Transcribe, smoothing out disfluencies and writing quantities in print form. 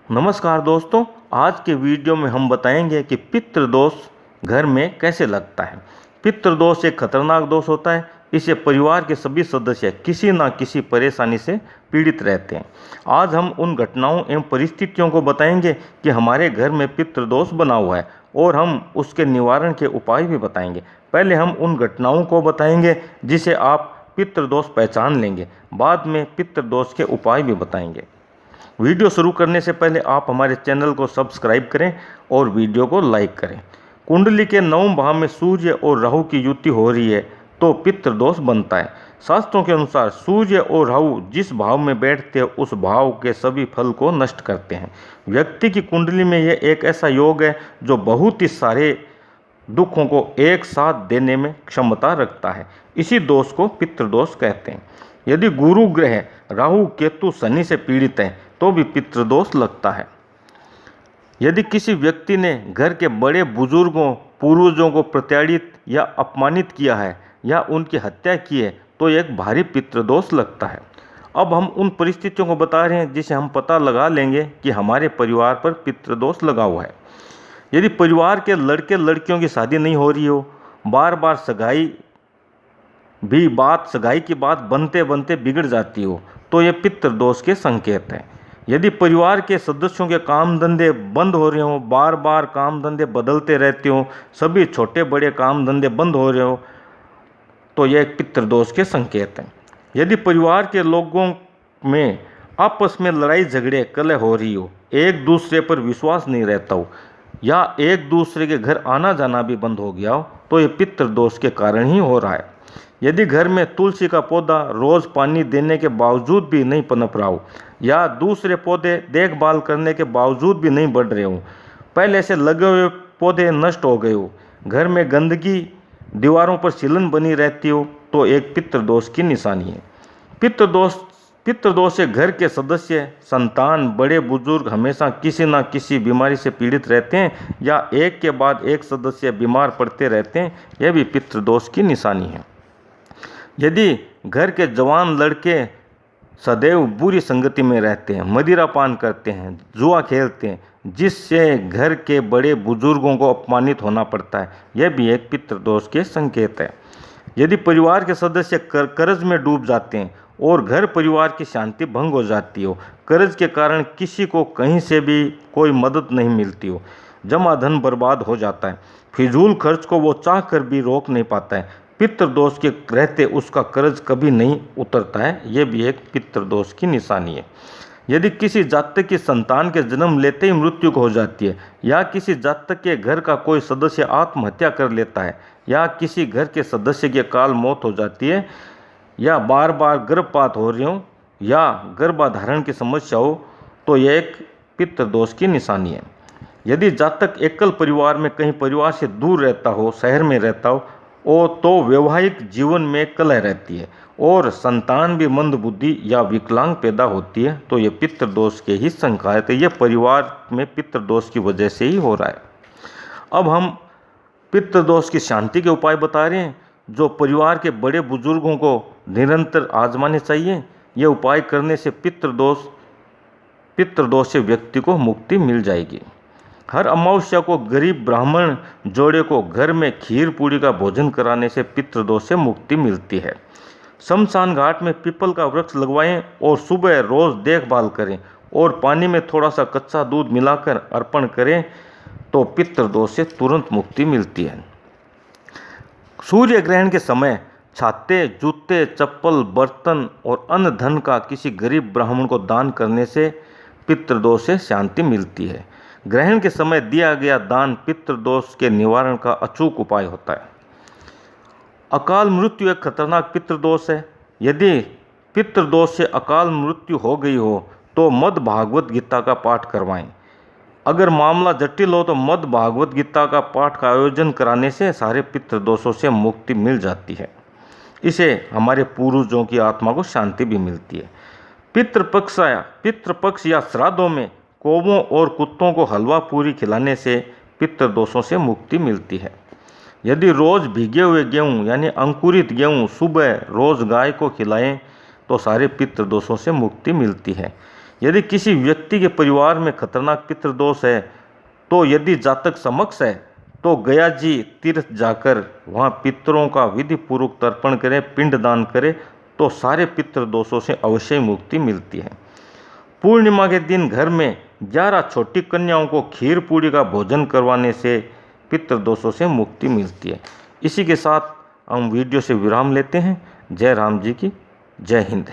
नमस्कार दोस्तों, आज के वीडियो में हम बताएंगे कि पितृदोष घर में कैसे लगता है। पितृदोष एक खतरनाक दोष होता है। इसे परिवार के सभी सदस्य किसी न किसी परेशानी से पीड़ित रहते हैं। आज हम उन घटनाओं एवं परिस्थितियों को बताएंगे कि हमारे घर में पितृदोष बना हुआ है और हम उसके निवारण के उपाय भी बताएंगे। पहले हम उन घटनाओं को बताएंगे जिसे आप पितृदोष पहचान लेंगे, बाद में पितृदोष के उपाय भी बताएंगे। वीडियो शुरू करने से पहले आप हमारे चैनल को सब्सक्राइब करें और वीडियो को लाइक करें। कुंडली के 9वें भाव में सूर्य और राहु की युति हो रही है तो पितृदोष बनता है। शास्त्रों के अनुसार सूर्य और राहु जिस भाव में बैठते हैं उस भाव के सभी फल को नष्ट करते हैं। व्यक्ति की कुंडली में यह एक ऐसा योग है जो बहुत ही सारे दुखों को एक साथ देने में क्षमता रखता है। इसी दोष को पितृदोष कहते हैं। यदि गुरु ग्रह राहु केतु शनि से पीड़ित है तो भी पितृदोष लगता है। यदि किसी व्यक्ति ने घर के बड़े बुजुर्गों पूर्वजों को प्रताड़ित या अपमानित किया है या उनकी हत्या की है तो एक भारी पितृदोष लगता है। अब हम उन परिस्थितियों को बता रहे हैं जिसे हम पता लगा लेंगे कि हमारे परिवार पर पितृदोष लगा हुआ है। यदि परिवार के लड़के लड़कियों की शादी नहीं हो रही हो, बार बार सगाई की बात बनते बनते बिगड़ जाती हो तो ये पितृदोष के संकेत हैं। यदि परिवार के सदस्यों के काम धंधे बंद हो रहे हों, बार बार काम धंधे बदलते रहते हों, सभी छोटे बड़े काम धंधे बंद हो रहे हो तो यह एक पितृदोष के संकेत हैं। यदि परिवार के लोगों में आपस में लड़ाई झगड़े कलह हो रही हो, एक दूसरे पर विश्वास नहीं रहता हो या एक दूसरे के घर आना जाना भी बंद हो गया हो तो यह पितृदोष के कारण ही हो रहा है। यदि घर में तुलसी का पौधा रोज़ पानी देने के बावजूद भी नहीं पनप रहा हो या दूसरे पौधे देखभाल करने के बावजूद भी नहीं बढ़ रहे हो, पहले से लगे हुए पौधे नष्ट हो गए हो, घर में गंदगी दीवारों पर सीलन बनी रहती हो तो एक पितृदोष की निशानी है। पितृदोष से घर के सदस्य, संतान, बड़े बुजुर्ग हमेशा किसी न किसी बीमारी से पीड़ित रहते हैं या एक के बाद एक सदस्य बीमार पड़ते रहते हैं। यह भी पितृदोष की निशानी है। यदि घर के जवान लड़के सदैव बुरी संगति में रहते हैं, मदिरा पान करते हैं, जुआ खेलते हैं, जिससे घर के बड़े बुजुर्गों को अपमानित होना पड़ता है, यह भी एक पितृदोष के संकेत है। यदि परिवार के सदस्य कर्ज में डूब जाते हैं और घर परिवार की शांति भंग हो जाती हो, कर्ज के कारण किसी को कहीं से भी कोई मदद नहीं मिलती हो, जमा धन बर्बाद हो जाता है, फिजूल खर्च को वो चाह कर भी रोक नहीं पाता है, पितृदोष के रहते उसका कर्ज कभी नहीं उतरता है, यह भी एक पितृदोष की निशानी है। यदि किसी जातक की संतान के जन्म लेते ही मृत्यु हो जाती है या किसी जातक के घर का कोई सदस्य आत्महत्या कर लेता है या किसी घर के सदस्य की अकाल मौत हो जाती है या बार बार गर्भपात हो रही हो या गर्भाधारण की समस्या हो तो यह एक पितृदोष की निशानी है। यदि जातक एकल परिवार में कहीं परिवार से दूर रहता हो, शहर में रहता हो तो वैवाहिक जीवन में कलह रहती है और संतान भी मंदबुद्धि या विकलांग पैदा होती है तो ये पितृदोष के ही संकेत है। ये परिवार में पितृदोष की वजह से ही हो रहा है। अब हम पितृदोष की शांति के उपाय बता रहे हैं जो परिवार के बड़े बुजुर्गों को निरंतर आजमाने चाहिए। ये उपाय करने से पितृदोष से व्यक्ति को मुक्ति मिल जाएगी। हर अमावस्या को गरीब ब्राह्मण जोड़े को घर में खीर पूड़ी का भोजन कराने से पितृदोष से मुक्ति मिलती है। शमशान घाट में पीपल का वृक्ष लगवाएं और सुबह रोज देखभाल करें और पानी में थोड़ा सा कच्चा दूध मिलाकर अर्पण करें तो पितृदोष से तुरंत मुक्ति मिलती है। सूर्य ग्रहण के समय छाते, जूते, चप्पल, बर्तन और अन्य धन का किसी गरीब ब्राह्मण को दान करने से पितृदोष से शांति मिलती है। ग्रहण के समय दिया गया दान पितृदोष के निवारण का अचूक उपाय होता है। अकाल मृत्यु एक खतरनाक पितृदोष है। यदि पितृदोष से अकाल मृत्यु हो गई हो तो मद् भागवत गीता का पाठ करवाएं। अगर मामला जटिल हो तो मद् भागवत गीता का पाठ का आयोजन कराने से सारे पितृदोषों से मुक्ति मिल जाती है। इसे हमारे पूर्वजों की आत्मा को शांति भी मिलती है। पितृपक्ष या श्राद्धों में कौवों और कुत्तों को हलवा पूरी खिलाने से पितृदोषों से मुक्ति मिलती है। यदि रोज़ भीगे हुए गेहूँ यानी अंकुरित गेहूँ सुबह रोज़ गाय को खिलाएं तो सारे पितृदोषों से मुक्ति मिलती है। यदि किसी व्यक्ति के परिवार में खतरनाक पितृदोष है, तो यदि जातक समक्ष है तो गया जी तीर्थ जाकर वहाँ पितरों का विधि पूर्वक तर्पण करें, पिंडदान करें, तो सारे पितृदोषों से अवश्य मुक्ति मिलती है। पूर्णिमा के दिन घर में 11 छोटी कन्याओं को खीर पूरी का भोजन करवाने से पितृदोषों से मुक्ति मिलती है। इसी के साथ हम वीडियो से विराम लेते हैं। जय राम जी की जय हिंद।